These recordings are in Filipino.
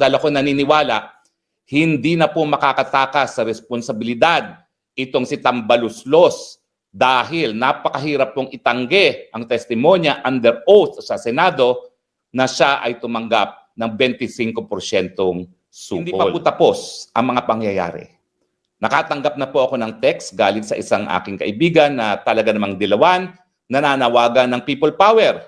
dahil ako naniniwala, hindi na po makakatakas sa responsibilidad itong si Tambaluslos dahil napakahirap pong itanggi ang testimonya under oath sa Senado na siya ay tumanggap ng 25% supol. Hindi pa po tapos ang mga pangyayari. Nakatanggap na po ako ng text galing sa isang aking kaibigan na talaga namang dilawan, nananawagan ng people power.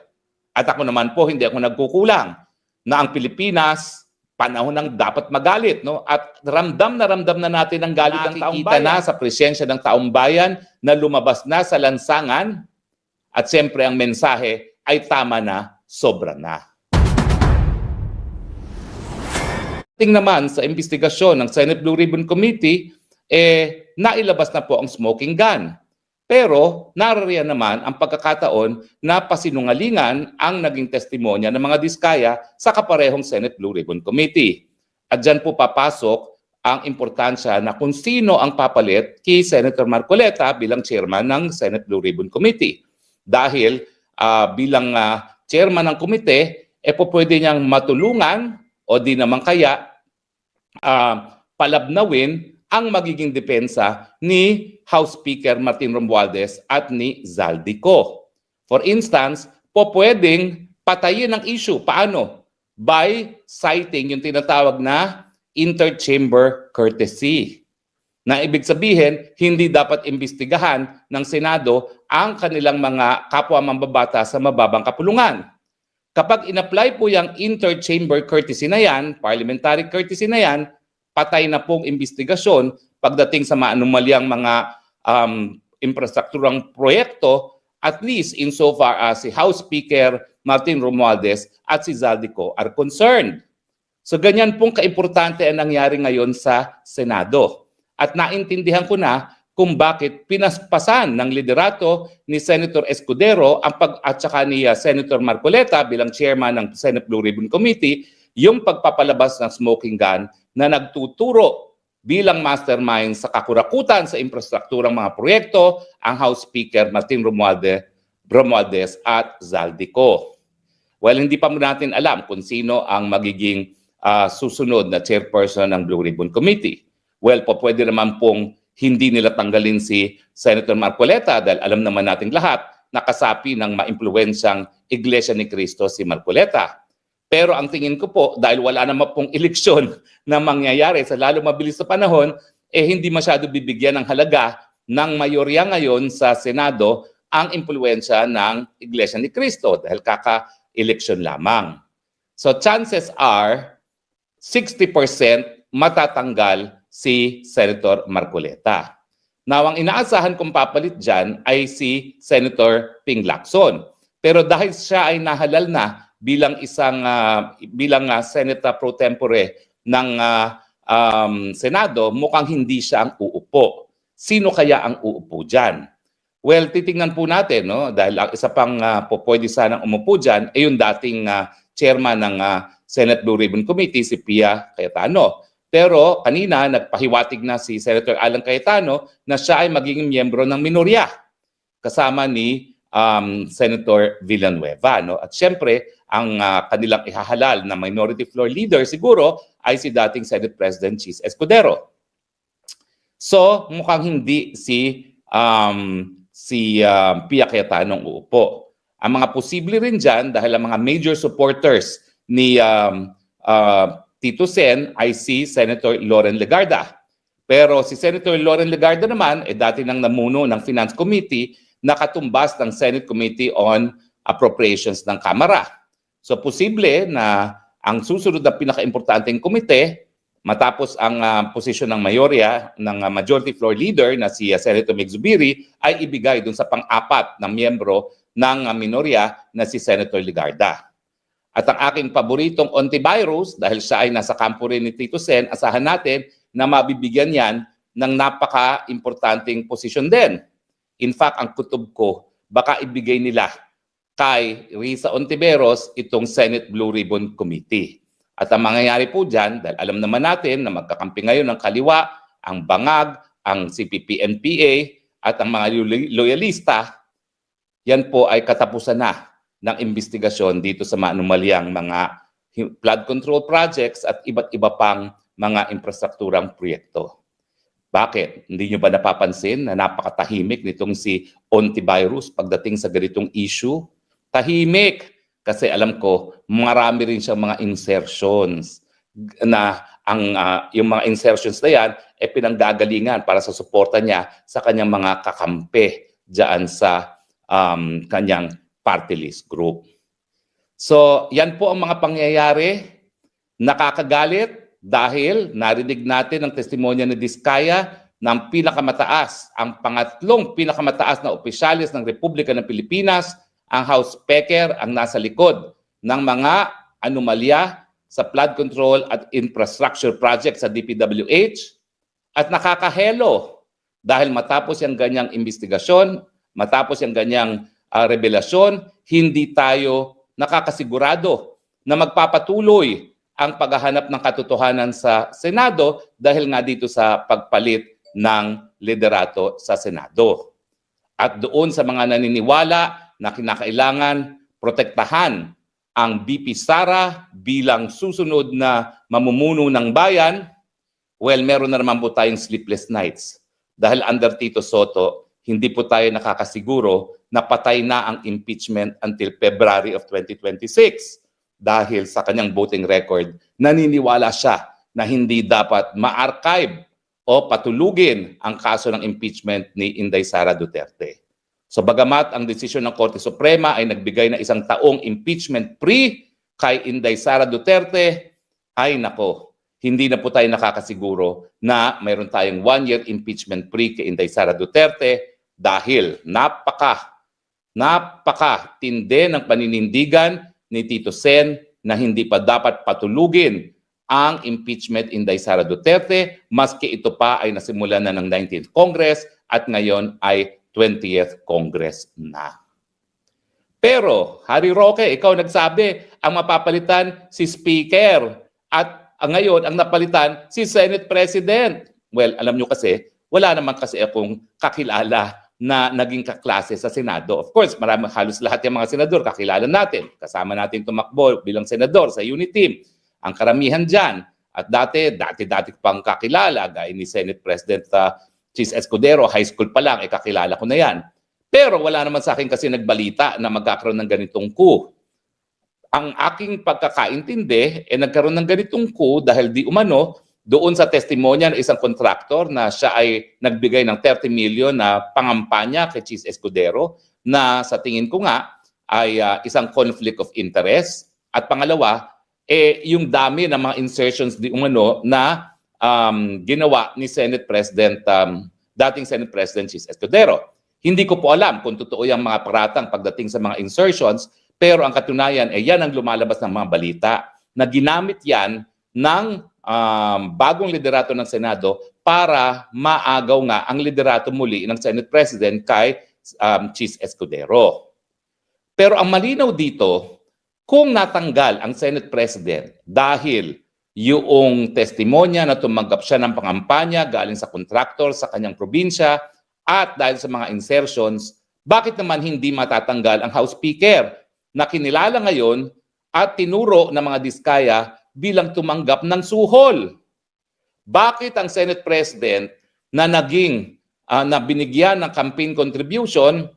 At ako naman po, hindi ako nagkukulang na ang Pilipinas, panahon ng dapat magalit. No? At ramdam na natin ang galit ng taong bayan. Na sa presensya ng taong bayan na lumabas na sa lansangan at siyempre ang mensahe ay tama na, sobra na. Tingnan naman sa investigasyon ng Senate Blue Ribbon Committee, nailabas na po ang smoking gun. Pero narariyan naman ang pagkakataon na pasinungalingan ang naging testimonya ng mga diskaya sa kaparehong Senate Blue Ribbon Committee. At dyan po papasok ang importansya na kung sino ang papalit kay Senator Marcoleta bilang chairman ng Senate Blue Ribbon Committee. Dahil bilang chairman ng komite, po pwede niyang matulungan o di naman kaya palabnawin ang magiging depensa ni House Speaker Martin Romualdez at ni Zaldico. For instance, po pwedeng patayin ang issue. Paano? By citing yung tinatawag na interchamber courtesy. Na ibig sabihin, hindi dapat imbestigahan ng Senado ang kanilang mga kapwa mambabata sa mababang kapulungan. Kapag in-apply po yung interchamber courtesy na yan, parliamentary courtesy na yan, patay na pong investigasyon pagdating sa maanumalyang mga infrastrukturang proyekto, at least insofar as si House Speaker Martin Romualdez at si Zaldico are concerned. So ganyan pong kaimportante ang nangyari ngayon sa Senado. At naintindihan ko na kung bakit pinaspasan ng liderato ni Senator Escudero at saka ni Senator Marcoleta bilang chairman ng Senate Blue Ribbon Committee yung pagpapalabas ng smoking gun na nagtuturo bilang mastermind sa kakurakutan sa infrastrukturang mga proyekto ang House Speaker Martin Romualdez at Zaldico. Well, hindi pa natin alam kung sino ang magiging susunod na chairperson ng Blue Ribbon Committee. Well, pwede naman pong hindi nila tanggalin si Senator Marcoleta dahil alam naman nating lahat na kasapi ng maimpluwensyang Iglesia ni Cristo si Marcoleta. Pero ang tingin ko po, dahil wala naman pong eleksyon na mangyayari sa lalo mabilis sa panahon, hindi masyado bibigyan ng halaga ng mayorya ngayon sa Senado ang impluwensya ng Iglesia ni Cristo dahil kaka-eleksyon lamang. So chances are, 60% matatanggal si Senator Marcoleta. Now, ang inaasahan kong papalit dyan ay si Senator Ping Lacson. Pero dahil siya ay nahalal na bilang isang Senator pro tempore ng Senado, mukhang hindi siya ang uupo. Sino kaya ang uupo dyan? Well, titingnan po natin, no? Dahil ang isa pang pwede sanang umupo dyan ay yung dating chairman ng Senate Blue Ribbon Committee, si Pia Cayetano. Pero kanina nagpahiwatig na si Senator Alan Cayetano na siya ay magiging miyembro ng minorya kasama ni Senator Villanueva. No? At siyempre, ang kanilang ihahalal na minority floor leader siguro ay si dating Senate President Chis Escudero. So, mukhang hindi si Pia Cayetano ang uupo. Ang mga posible rin dyan dahil ang mga major supporters ni Tito Sen ay si Senator Loren Legarda. Pero si Senator Loren Legarda naman dati nang namuno ng Finance Committee na katumbas ng Senate Committee on Appropriations ng Kamara. So posible na ang susunod na pinaka-importanteng komite matapos ang posisyon ng mayorya ng majority floor leader na si Senator Mig Zubiri ay ibigay dun sa pang-apat na miyembro ng minorya na si Senator Legarda. At ang aking paboritong antivirus, dahil siya ay nasa kampo rin ni Tito Sen, asahan natin na mabibigyan yan ng napaka-importanting posisyon din. In fact, ang kutob ko, baka ibigay nila kay Risa Ontiveros itong Senate Blue Ribbon Committee. At ang mangyayari po dyan, dahil alam naman natin na magkakampi ngayon ng kaliwa, ang Bangag, ang CPP-NPA, at ang mga loyalista, yan po ay katapusan na ng investigasyon dito sa maanumalyang mga flood control projects at iba't iba pang mga infrastrukturang proyekto. Bakit? Hindi nyo ba napapansin na napakatahimik nitong si Ontivirus pagdating sa ganitong issue? Tahimik! Kasi alam ko, marami rin siyang mga insertions na yung mga insertions na yan pinanggagalingan para sa suporta niya sa kanyang mga kakampi dyan sa kanyang party list group. So, yan po ang mga pangyayari. Nakakagalit dahil narinig natin ang testimonya ni Diskaya ng pinakamataas, ang pangatlong pinakamataas na opisyalis ng Republika ng Pilipinas, ang House Speaker, ang nasa likod ng mga anomalya sa flood control at infrastructure project sa DPWH. At nakakahelo dahil matapos yung ganyang investigasyon, matapos yung ganyang revelasyon, hindi tayo nakakasigurado na magpapatuloy ang paghahanap ng katotohanan sa Senado dahil nga dito sa pagpalit ng liderato sa Senado. At doon sa mga naniniwala na kinakailangan protektahan ang VP Sara bilang susunod na mamumuno ng bayan, well, meron na naman po tayong sleepless nights. Dahil under Tito Soto, hindi po tayo nakakasiguro na patay na ang impeachment until February of 2026. Dahil sa kanyang voting record, naniniwala siya na hindi dapat ma-archive o patulugin ang kaso ng impeachment ni Inday Sara Duterte. So bagamat ang desisyon ng Korte Suprema ay nagbigay na 1 taong impeachment free kay Inday Sara Duterte, ay nako, hindi na po tayo nakakasiguro na mayroon tayong 1-year impeachment free kay Inday Sara Duterte dahil napaka-tinde ng paninindigan ni Tito Sen na hindi pa dapat patulugin ang impeachment Inday Sara Duterte maski ito pa ay nasimulan na ng 19th Congress at ngayon ay 20th Congress na. Pero, Harry Roque, ikaw nagsabi, ang mapapalitan si Speaker at ngayon ang napalitan si Senate President. Well, alam nyo kasi, wala naman kasi akong kakilala na naging kaklase sa Senado. Of course, halos lahat yung mga senador kakilala natin. Kasama natin tumakbo bilang senador sa unit team. Ang karamihan dyan. At dati pang kakilala, gaya ni Senate President Chis Escudero, high school pa lang, kakilala ko na yan. Pero wala naman sa akin kasi nagbalita na magkakaroon ng ganitong coup. Ang aking pagkakaintindi, nagkaroon ng ganitong coup dahil di umano, doon sa testimonya ng isang kontraktor na siya ay nagbigay ng 30 million na pangampanya kay Chis Escudero na sa tingin ko nga ay isang conflict of interest. At pangalawa, yung dami ng mga insertions di umano na ginawa ni Senate President, dating Senate President Chis Escudero. Hindi ko po alam kung totoo yung mga paratang pagdating sa mga insertions, pero ang katunayan yan ang lumalabas ng mga balita na ginamit yan ng bagong liderato ng Senado para maagaw nga ang liderato muli ng Senate President kay Chis Escudero. Pero ang malinaw dito, kung natanggal ang Senate President dahil yung testimonya na tumanggap siya ng pangampanya galing sa kontraktor sa kanyang probinsya at dahil sa mga insertions, bakit naman hindi matatanggal ang House Speaker na kinilala ngayon at tinuro ng mga Diskaya bilang tumanggap ng suhol? Bakit ang Senate President na na binigyan ng campaign contribution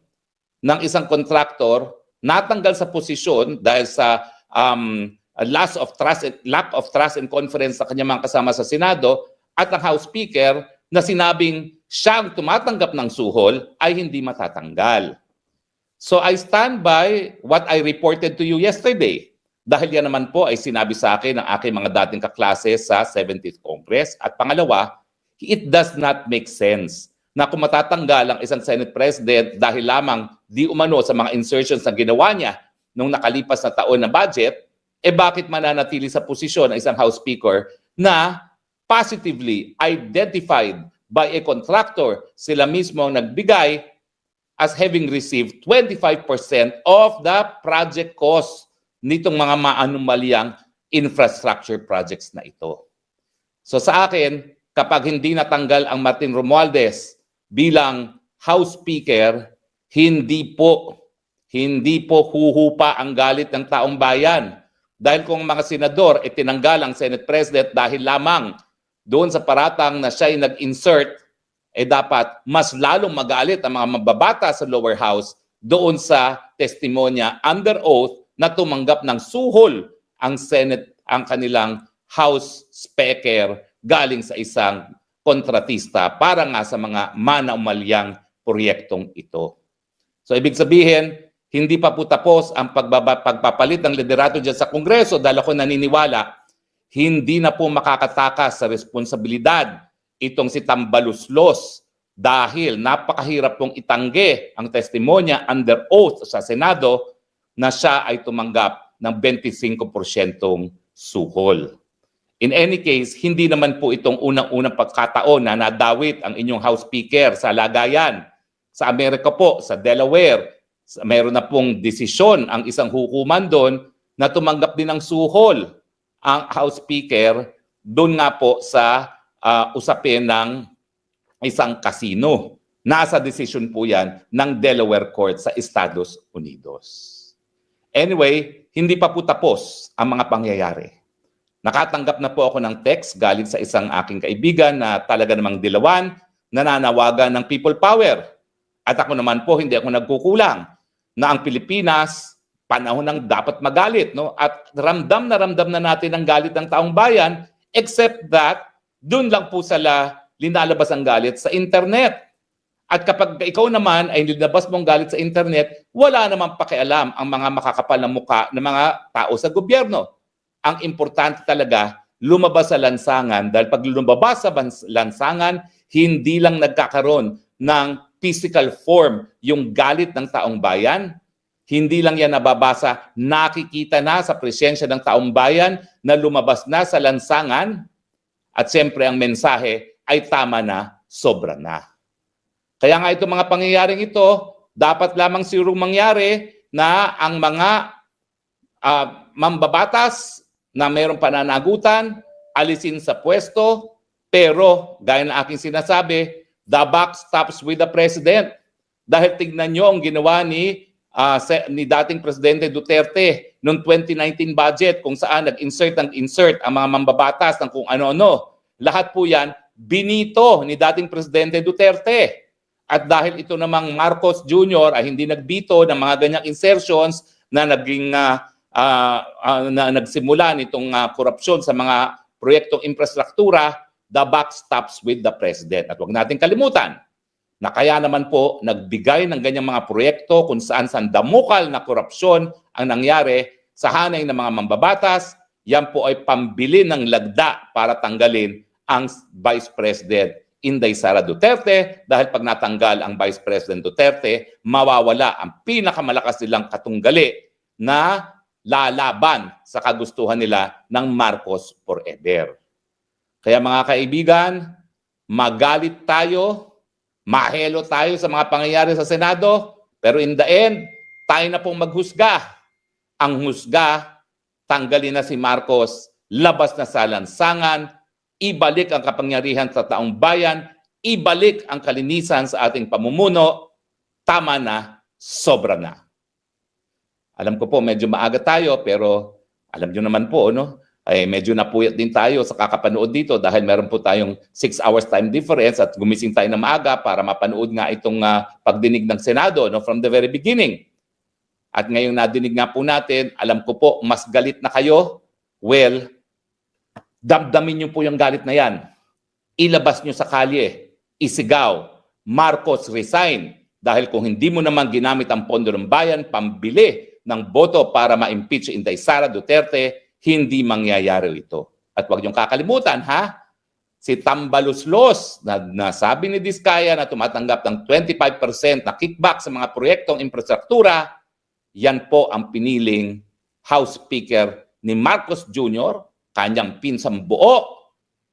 ng isang kontraktor natanggal sa posisyon dahil sa lack of trust and confidence sa kanyang mga kasama sa Senado at ang House Speaker na sinabing siyang tumatanggap ng suhol ay hindi matatanggal. So I stand by what I reported to you yesterday dahil yan naman po ay sinabi sa akin ng aking mga dating kaklase sa 17th Congress. At pangalawa, it does not make sense na kung matatanggal ang isang Senate President dahil lamang di umano sa mga insertions na ginawa niya nung nakalipas na taon na budget, bakit mananatili sa posisyon ng isang House Speaker na positively identified by a contractor, sila mismo ang nagbigay as having received 25% of the project cost nitong mga maanumalyang infrastructure projects na ito. So sa akin, kapag hindi natanggal ang Martin Romualdez bilang House Speaker, hindi po huhupa ang galit ng taong bayan. Dahil kung mga senador tinanggal ang Senate President dahil lamang doon sa paratang na siya ay nag-insert, dapat mas lalong magalit ang mga mambabata sa lower house doon sa testimonya under oath na tumanggap ng suhol ang Senate, ang kanilang House Speaker galing sa isang kontratista para nga sa mga manaumalyang proyektong ito. So ibig sabihin, hindi pa po tapos ang pagpapalit ng liderato dyan sa Kongreso dahil ako naniniwala, hindi na po makakatakas sa responsibilidad itong si Tambaluslos dahil napakahirap pong itanggi ang testimonya under oath sa Senado na siya ay tumanggap ng 25% suhol. In any case, hindi naman po itong unang-unang pagkataon na nadawit ang inyong House Speaker sa lagayan. Sa Amerika po, sa Delaware, mayroon na pong desisyon ang isang hukuman doon na tumanggap din ng suhol ang House Speaker doon nga po sa usapin ng isang casino. Nasa decision po yan ng Delaware Court sa Estados Unidos. Anyway, hindi pa po tapos ang mga pangyayari. Nakatanggap na po ako ng text galing sa isang aking kaibigan na talaga namang dilawan, nananawagan ng people power. At ako naman po, hindi ako nagkukulang na ang Pilipinas, panahon ng dapat magalit. No? At ramdam na natin ang galit ng taong bayan, except that doon lang po sila linalabas ang galit sa internet. At kapag ikaw naman ay linabas mong galit sa internet, wala namang pakialam ang mga makakapal na mukha ng mga tao sa gobyerno. Ang importante talaga, lumabas sa lansangan dahil pag lumabas sa lansangan, hindi lang nagkakaroon ng physical form yung galit ng taong bayan. Hindi lang yan nababasa, nakikita na sa presensya ng taong bayan na lumabas na sa lansangan. At siyempre ang mensahe ay tama na, sobra na. Kaya nga itong mga pangyayaring ito, dapat lamang sigurong mangyari na ang mga mambabatas na mayroong pananagutan, alisin sa pwesto, pero gaya ng aking sinasabi, the buck stops with the President. Dahil tignan nyo ang ginawa ni dating Presidente Duterte noong 2019 budget kung saan nag-insert ang mga mambabatas ng kung ano-ano. Lahat po yan binito ni dating Presidente Duterte. At dahil ito namang Marcos Jr. ay hindi nagbito ng mga ganyang insertions na naging na nagsimula nitong korupsyon sa mga proyektong infrastruktura, the buck stops with the President. At huwag natin kalimutan na kaya naman po nagbigay ng ganyang mga proyekto kung saan damukal na korupsyon ang nangyari sa hanay ng mga mambabatas, yan po ay pambili ng lagda para tanggalin ang Vice President Inday Sara Duterte dahil pag natanggal ang Vice President Duterte, mawawala ang pinakamalakas nilang katunggali na lalaban sa kagustuhan nila ng Marcos forever. Kaya mga kaibigan, magalit tayo, mahelo tayo sa mga pangyayari sa Senado, pero in the end, tayo na pong maghusga. Ang husga, tanggalin na si Marcos, labas na sa lansangan, ibalik ang kapangyarihan sa taong bayan, ibalik ang kalinisan sa ating pamumuno, tama na, sobra na. Alam ko po, medyo maaga tayo, pero alam nyo naman po, no? Ay medyo napuyat din tayo sa kakapanood dito dahil meron po tayong 6 hours time difference at gumising tayo na maaga para mapanood nga itong pagdinig ng Senado no, from the very beginning. At ngayong nadinig nga po natin, alam ko po, mas galit na kayo. Well, damdamin nyo po yung galit na yan. Ilabas nyo sa kalye, isigaw, Marcos resign. Dahil kung hindi mo naman ginamit ang pondo ng bayan, pambili ng boto para ma-impeach Inday Sara Duterte, hindi mangyayari ito. At huwag niyong kakalimutan, ha? Si Tambaluslos, na sabi ni Diskaya na tumatanggap ng 25% na kickback sa mga proyektong infrastruktura, yan po ang piniling House Speaker ni Marcos Jr., kanyang pinsang buo,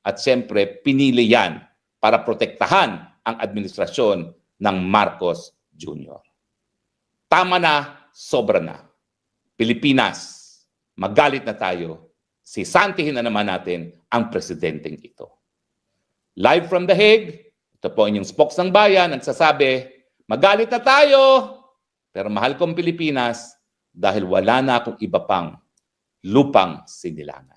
at siyempre pinili yan para protektahan ang administrasyon ng Marcos Jr. Tama na, sobra na. Pilipinas, magalit na tayo, sisantihin na naman natin ang presidenteng ito. Live from The Hague, ito po inyong spokes ng bayan, nagsasabi, magalit na tayo, pero mahal kong Pilipinas dahil wala na akong iba pang lupang sinilangan.